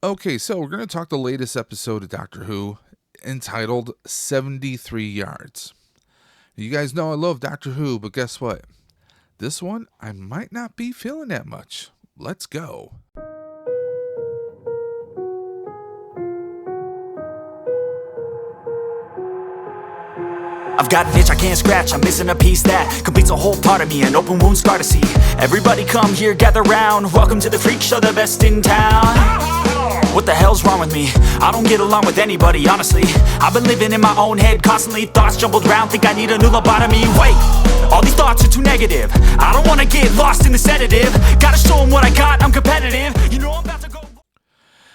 Okay, so we're going to talk the latest episode of Doctor Who entitled 73 Yards. You guys know I love Doctor Who, but guess what? This one, I might not be feeling that much. Let's go. I've got an itch I can't scratch, I'm missing a piece that completes a whole part of me, an open wound scar to see. Everybody come here, gather round, welcome to the freak show, the best in town. What the hell's wrong with me? I don't get along with anybody, honestly. I've been living in my own head constantly, thoughts jumbled round, think I need a new lobotomy. Wait, all these thoughts are too negative, I don't wanna get lost in the sedative. Gotta show them what I got, I'm competitive. You know I'm about to go.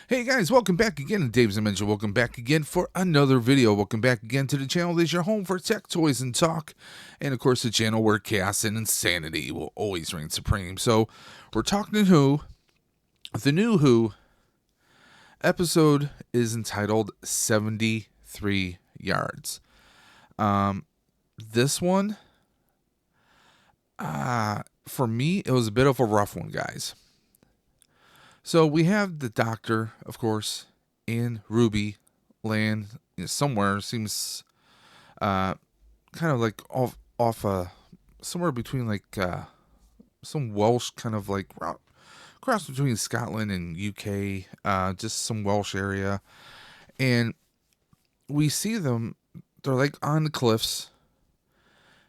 Hey guys, welcome back again to Dave's Dimension. Welcome back again for another video. Welcome back again to the channel that is your home for tech, toys, and talk. And of course, the channel where chaos and insanity will always reign supreme. So, we're talking to Who. The new Who episode is entitled 73 Yards. This one, for me, it was a bit of a rough one, guys. So we have the Doctor, of course, and Ruby land somewhere. Seems kind of like off somewhere between like some Welsh kind of like cross between Scotland and UK, just some Welsh area. And we see them, they're like on the cliffs.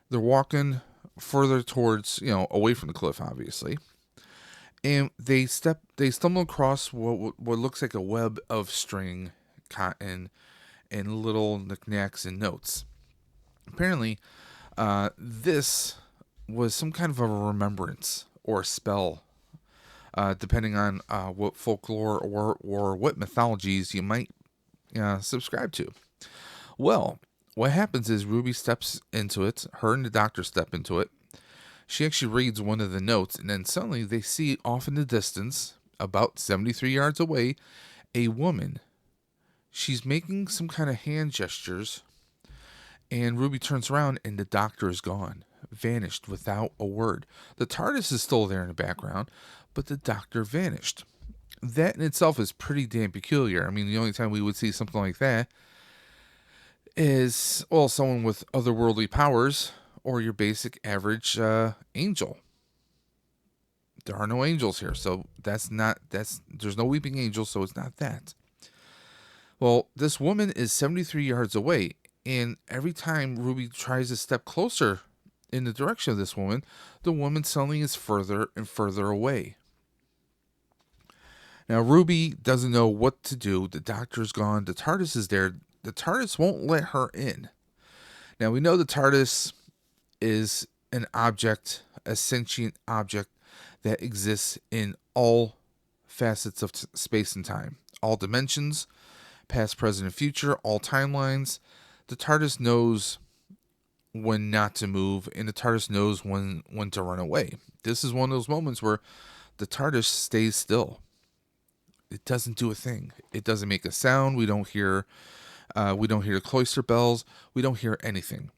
They're walking further towards, away from the cliff, obviously. And they stumble across what looks like a web of string, cotton, and little knickknacks and notes. Apparently, this was some kind of a remembrance or a spell, depending on what folklore or what mythologies you might subscribe to. Well, what happens is Ruby steps into it. Her and the Doctor step into it. She actually reads one of the notes, and then suddenly they see off in the distance, about 73 yards away, a woman. She's making some kind of hand gestures, and Ruby turns around, and the Doctor is gone, vanished without a word. The TARDIS is still there in the background, but the Doctor vanished. That in itself is pretty damn peculiar. I mean, the only time we would see something like that is, well, someone with otherworldly powers, or your basic average angel. There are no angels here, so there's no weeping angel, so it's not that. Well, this woman is 73 yards away, and every time Ruby tries to step closer in the direction of this woman, the woman suddenly is further and further away. Now, Ruby doesn't know what to do. The Doctor's gone. The TARDIS is there. The TARDIS won't let her in. Now, we know the TARDIS is an object, a sentient object that exists in all facets of space and time, all dimensions, past, present, and future, all timelines. The TARDIS knows when not to move, and the TARDIS knows when to run away. This is one of those moments where the TARDIS stays still. It doesn't do a thing. It doesn't make a sound. We don't hear the cloister bells. We don't hear anything.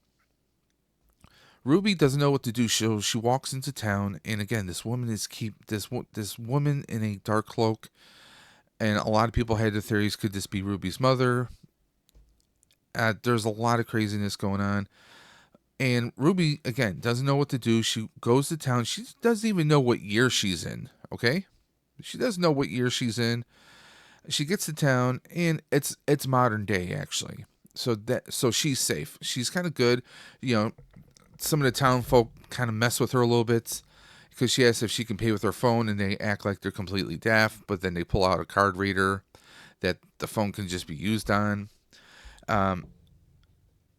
Ruby doesn't know what to do, so she walks into town, and again, this woman this woman in a dark cloak, and a lot of people had the theories, could this be Ruby's mother? There's a lot of craziness going on, and Ruby, again, doesn't know what to do. She goes to town. She doesn't even know what year she's in, okay? She doesn't know what year she's in. She gets to town, and it's modern day, actually. So she's safe. She's kind of good, Some of the town folk kind of mess with her a little bit because she asks if she can pay with her phone, and they act like they're completely deaf, but then they pull out a card reader that the phone can just be used on.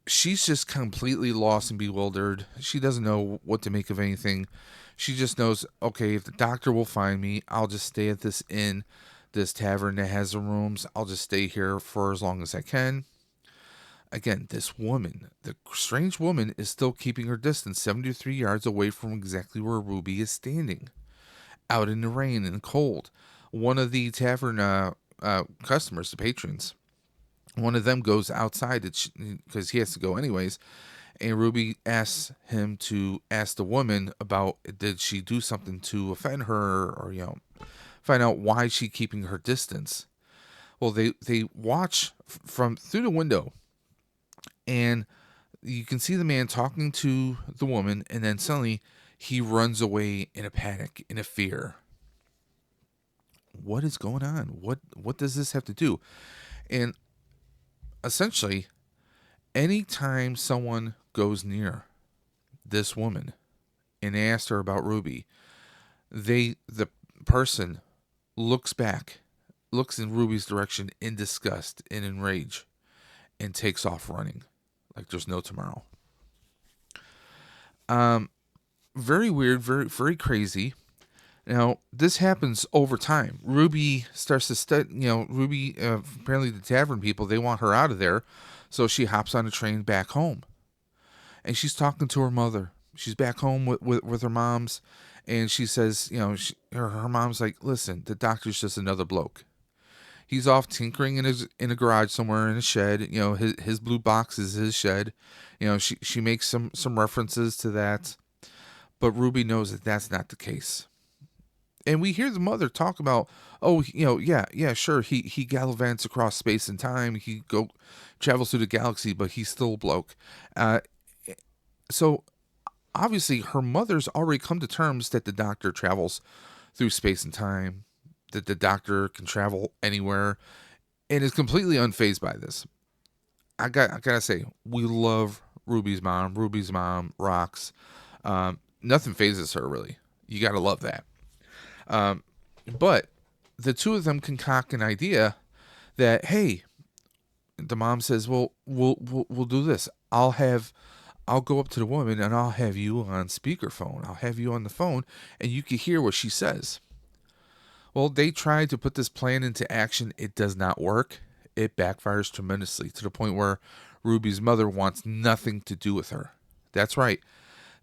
She's just completely lost and bewildered. She doesn't know what to make of anything. She just knows, okay, if the Doctor will find me, I'll just stay at this inn, this tavern that has the rooms. I'll just stay here for as long as I can. Again, this woman, the strange woman, is still keeping her distance 73 yards away from exactly where Ruby is standing, out in the rain and cold. One of the tavern customers, the patrons, one of them goes outside because he has to go anyways, and Ruby asks him to ask the woman about, did she do something to offend her, or find out why she's keeping her distance. Well, they watch from through the window, and you can see the man talking to the woman, and then suddenly he runs away in a panic, in a fear. What is going on? What does this have to do? And essentially, anytime someone goes near this woman and asks her about Ruby, the person looks back, looks in Ruby's direction in disgust and in rage, and takes off running like there's no tomorrow. Very weird, very crazy. Now, this happens over time. Ruby starts to study, Ruby, apparently the tavern people, they want her out of there. So she hops on a train back home. And she's talking to her mother. She's back home with her mom's. And she says, her mom's like, listen, the doctor's just another bloke. He's off tinkering in a garage somewhere in a shed. His blue box is his shed. She makes some references to that. But Ruby knows that that's not the case. And we hear the mother talk about, yeah, sure, he gallivants across space and time. He travels through the galaxy, but he's still a bloke. So obviously her mother's already come to terms that the doctor travels through space and time, that the doctor can travel anywhere, and is completely unfazed by this. I gotta say, we love Ruby's mom. Ruby's mom rocks. Nothing phases her, really. You gotta love that. But the two of them concoct an idea that, hey, the mom says, well, we'll do this. I'll go up to the woman and I'll have you on speakerphone. I'll have you on the phone and you can hear what she says. Well, they tried to put this plan into action. It does not work. It backfires tremendously to the point where Ruby's mother wants nothing to do with her. That's right.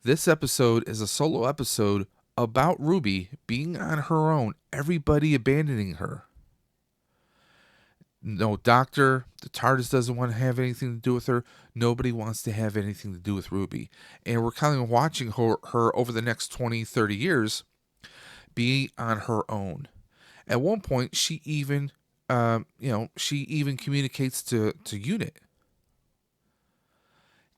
This episode is a solo episode about Ruby being on her own, everybody abandoning her. No doctor, the TARDIS doesn't want to have anything to do with her. Nobody wants to have anything to do with Ruby. And we're kind of watching her over the next 20, 30 years be on her own. At one point, she even communicates to UNIT.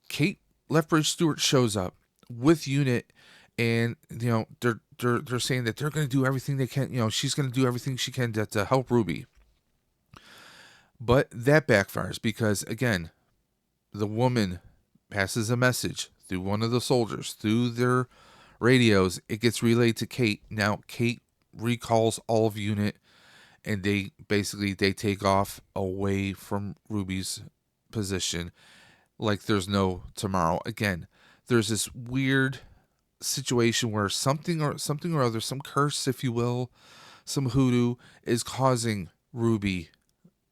Kate Lethbridge Stewart shows up with UNIT, and they're saying that they're going to do everything they can. She's going to do everything she can to help Ruby. But that backfires because, again, the woman passes a message through one of the soldiers, through their radios. It gets relayed to Kate. Now Kate recalls all of UNIT, and they take off away from Ruby's position like there's no tomorrow. Again, there's this weird situation where something or other, some curse, if you will, some hoodoo, is causing Ruby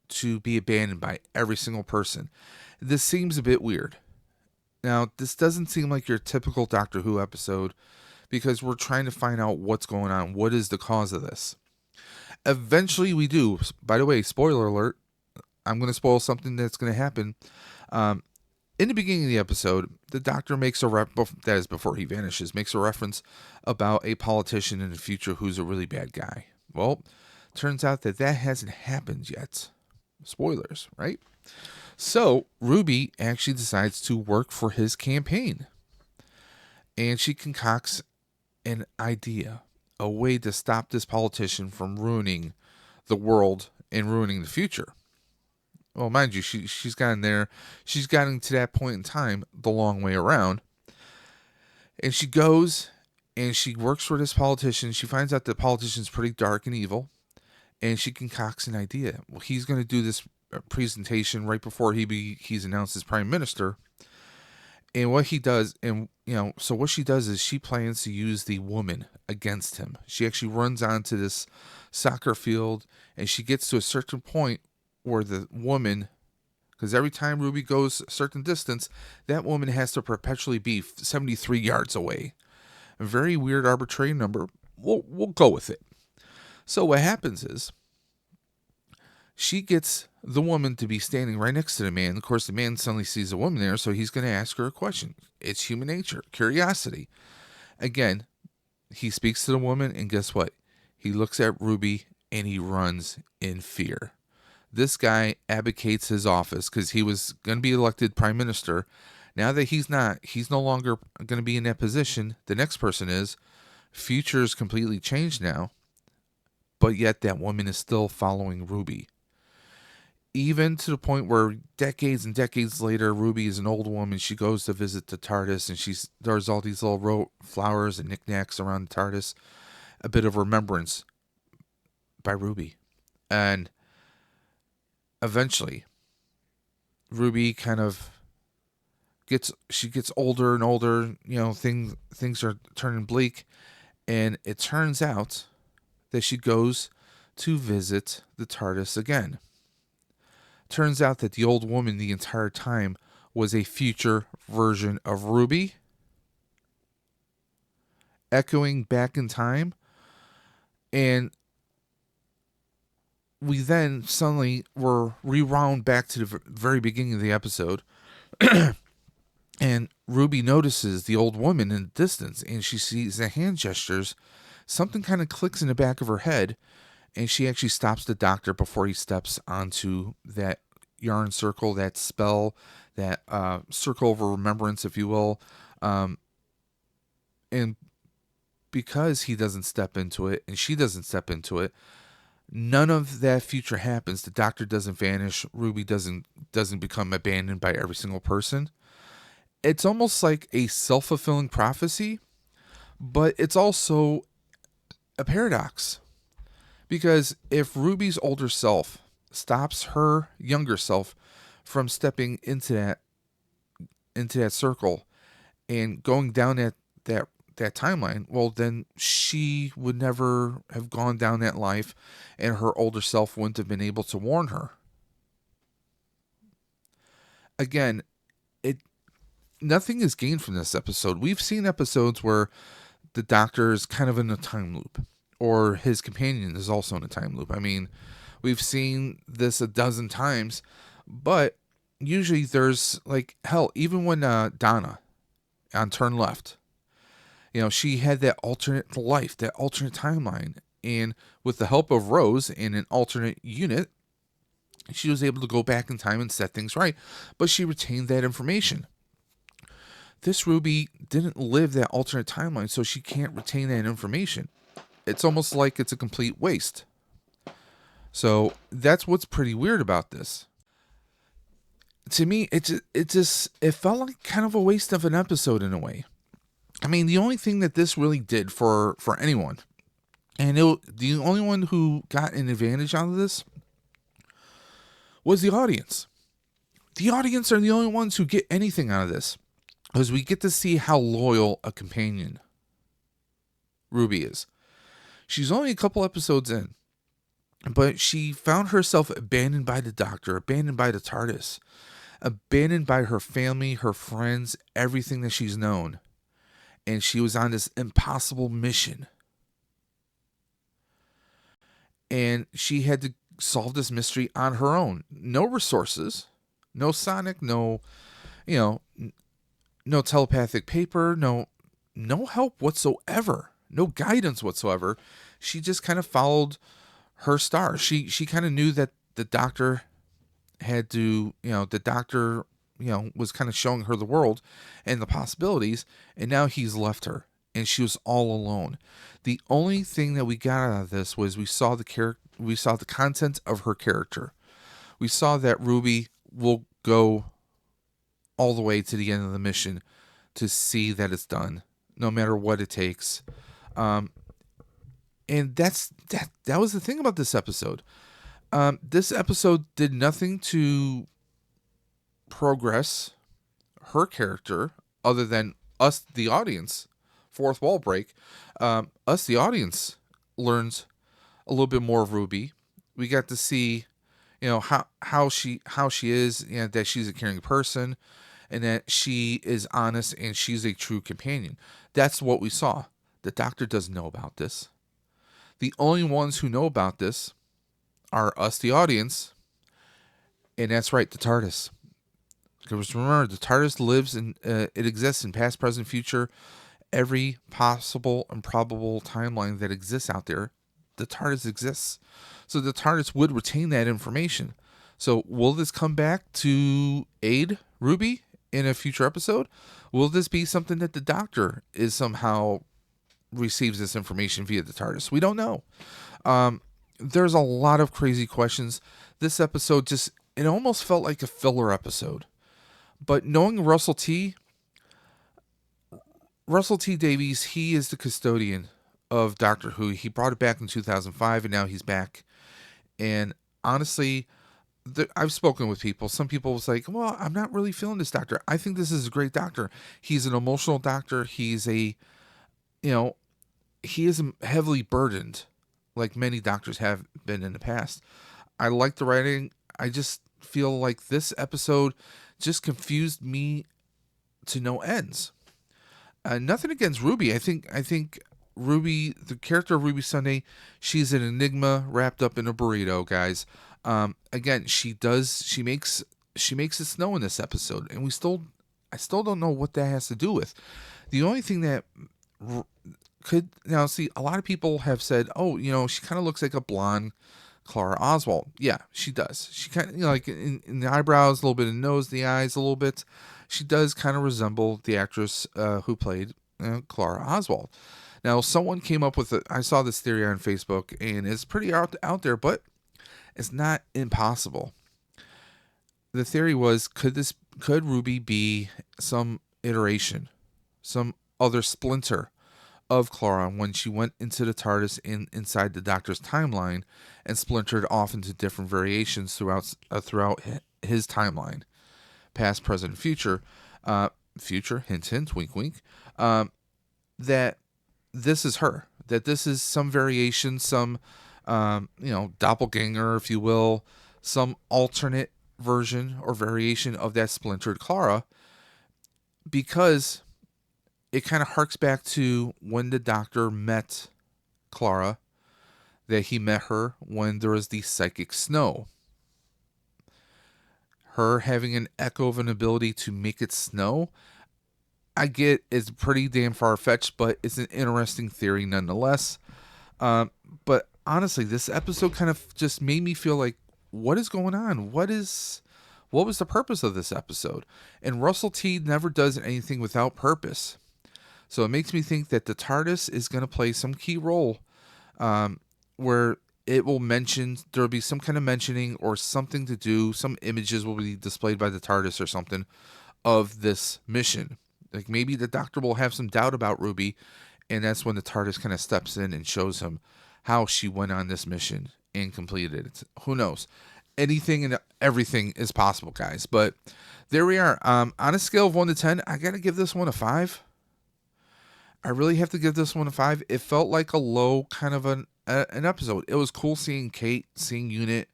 to be abandoned by every single person. This seems a bit weird. Now, this doesn't seem like your typical Doctor Who episode because we're trying to find out what's going on. What is the cause of this? Eventually we do. By the way, spoiler alert, I'm going to spoil something that's going to happen. In the beginning of the episode, the Doctor makes that is before he vanishes, makes a reference about a politician in the future who's a really bad guy. Well, turns out that hasn't happened yet. Spoilers, right? So Ruby actually decides to work for his campaign. And she concocts an idea, a way to stop this politician from ruining the world and ruining the future. Well, mind you, she's gotten there. She's gotten to that point in time the long way around. And she goes and she works for this politician. She finds out the politician's pretty dark and evil. And she concocts an idea. Well, he's going to do this presentation right before he's announced as prime minister. And what he does, so what she does is she plans to use the woman against him. She actually runs onto this soccer field and she gets to a certain point where the woman, because every time Ruby goes a certain distance, that woman has to perpetually be 73 yards away. A very weird arbitrary number. We'll go with it. So what happens is she gets the woman to be standing right next to the man. Of course, the man suddenly sees a woman there, so he's going to ask her a question. It's human nature, curiosity. Again, he speaks to the woman, and guess what? He looks at Ruby, and he runs in fear. this guy abdicates his office because he was going to be elected prime minister. Now that he's not, he's no longer going to be in that position. The next person is. Future is completely changed now, but yet that woman is still following Ruby. Even to the point where decades and decades later, Ruby is an old woman. She goes to visit the TARDIS, and there's all these little flowers and knickknacks around the TARDIS. A bit of remembrance by Ruby. And eventually, Ruby kind of gets older and older. Things are turning bleak. And it turns out that she goes to visit the TARDIS again. Turns out that the old woman the entire time was a future version of Ruby, echoing back in time. And we then suddenly were rewound back to the very beginning of the episode. And Ruby notices the old woman in the distance, and she sees the hand gestures. Something kind of clicks in the back of her head, and she actually stops the doctor before he steps onto that yarn circle, that spell, that circle of remembrance, if you will. And because he doesn't step into it, and she doesn't step into it, none of that future happens. The doctor doesn't vanish. Ruby doesn't become abandoned by every single person. It's almost like a self-fulfilling prophecy, but it's also a paradox. Because if Ruby's older self stops her younger self from stepping into that circle and going down that timeline, well, then she would never have gone down that life, and her older self wouldn't have been able to warn her. Again, nothing is gained from this episode. We've seen episodes where the doctor is kind of in a time loop, or his companion is also in a time loop. I mean, we've seen this a dozen times, but usually there's, like, hell, even when Donna on Turn Left, she had that alternate life, that alternate timeline, and with the help of Rose in an alternate unit, she was able to go back in time and set things right, but she retained that information. This Ruby didn't live that alternate timeline, so she can't retain that information. It's almost like it's a complete waste. So that's what's pretty weird about this. To me, it felt like kind of a waste of an episode in a way. I mean, the only thing that this really did for anyone, and the only one who got an advantage out of this was the audience. The audience are the only ones who get anything out of this. Because we get to see how loyal a companion Ruby is. She's only a couple episodes in, but she found herself abandoned by the doctor, abandoned by the TARDIS, abandoned by her family, her friends, everything that she's known. And she was on this impossible mission. And she had to solve this mystery on her own. No resources, no Sonic, no telepathic paper, no help whatsoever, no guidance whatsoever. She just kind of followed her star. She kind of knew that the doctor had to, was kind of showing her the world and the possibilities, and now he's left her, and she was all alone. The only thing that we got out of this was we saw the content of her character. We saw that Ruby will go all the way to the end of the mission to see that it's done, no matter what it takes. And that was the thing about this episode. This episode did nothing to progress her character other than us, the audience. Fourth wall break. Us, the audience, learns a little bit more of Ruby. We got to see, how she is, that she's a caring person, and that she is honest and she's a true companion. That's what we saw. The doctor doesn't know about this. The only ones who know about this are us, the audience, and that's right, the TARDIS. Because remember, the TARDIS lives and it exists in past, present, future, every possible and probable timeline that exists out there. The TARDIS exists, so the TARDIS would retain that information. So will this come back to aid Ruby in a future episode? Will this be something that the Doctor is somehow receives this information via the TARDIS? We don't know. There's a lot of crazy questions. This episode it almost felt like a filler episode. But knowing Russell T Davies, he is the custodian of Doctor Who. He brought it back in 2005, and now he's back. And honestly, I've spoken with people. Some people was like, well, I'm not really feeling this Doctor. I think this is a great Doctor. He's an emotional Doctor. He is heavily burdened, like many Doctors have been in the past. I like the writing. I just feel like this episode just confused me to no ends. Nothing against Ruby. I think Ruby, the character of Ruby Sunday, she's an enigma wrapped up in a burrito, guys. Again, she makes it snow in this episode, and I still don't know what that has to do with. The only thing that could now see, a lot of people have said, oh, she kind of looks like a blonde Clara Oswald. Yeah, she does. She kind of, like in the eyebrows, a little bit in the nose, the eyes, a little bit. She does kind of resemble the actress who played Clara Oswald. Now, someone came up with I saw this theory on Facebook, and it's pretty out there, but it's not impossible. The theory was, could Ruby be some iteration, some other splinter of Clara when she went into the TARDIS inside the Doctor's timeline and splintered off into different variations throughout his timeline, past, present, future, hint, hint, wink, wink, that this is her, that this is some variation, some, doppelganger, if you will, some alternate version or variation of that splintered Clara, because it kind of harks back to when the Doctor met Clara, that he met her when there was the psychic snow. Her having an echo of an ability to make it snow, I get it's pretty damn far-fetched, but it's an interesting theory nonetheless. But honestly, this episode kind of just made me feel like, what is going on? What was the purpose of this episode? And Russell T never does anything without purpose. So it makes me think that the TARDIS is going to play some key role, where it will there'll be some kind of mentioning or something to do, some images will be displayed by the TARDIS or something of this mission. Like maybe the Doctor will have some doubt about Ruby, and that's when the TARDIS kind of steps in and shows him how she went on this mission and completed it. Who knows? Anything and everything is possible, guys. But there we are. On a scale of 1 to 10, I got to give this one a 5. I really have to give this one a 5. It felt like a low kind of an episode. It was cool seeing Kate, seeing Unit.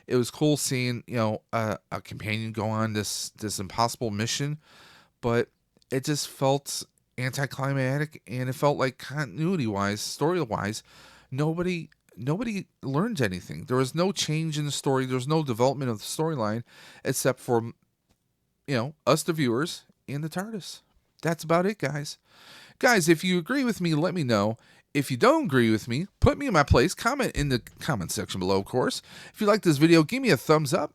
It was cool seeing, a companion go on this impossible mission, but it just felt anticlimactic, and it felt like continuity-wise, story-wise, nobody learned anything. There was no change in the story. There was no development of the storyline, except for, us, the viewers, and the TARDIS. That's about it, guys. Guys, if you agree with me, let me know. If you don't agree with me, put me in my place. Comment in the comment section below, of course. If you like this video, give me a thumbs up.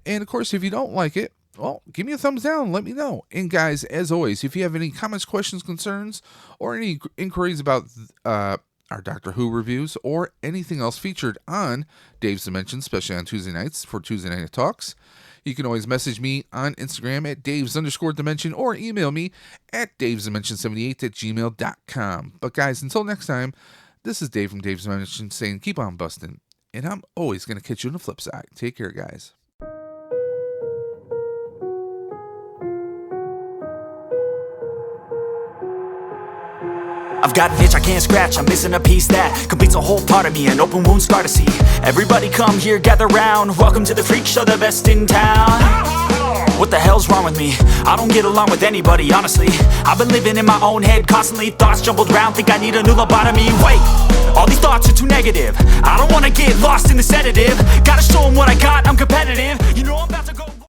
And, of course, if you don't like it, well, give me a thumbs down. Let me know. And, guys, as always, if you have any comments, questions, concerns, or any inquiries about our Doctor Who reviews or anything else featured on Dave's Dimension, especially on Tuesday nights for Tuesday Night Talks, you can always message me on Instagram at Daves_Dimension or email me at davesdimension78@gmail.com. But guys, until next time, this is Dave from Dave's Dimension saying keep on busting. And I'm always going to catch you on the flip side. Take care, guys. I've got an itch I can't scratch, I'm missing a piece that completes a whole part of me, an open wound scar to see. Everybody come here, gather round, welcome to the freak show, the best in town. What the hell's wrong with me? I don't get along with anybody, honestly. I've been living in my own head constantly, thoughts jumbled round, think I need a new lobotomy. Wait, all these thoughts are too negative, I don't wanna get lost in the sedative. Gotta show them what I got, I'm competitive, you know I'm about to go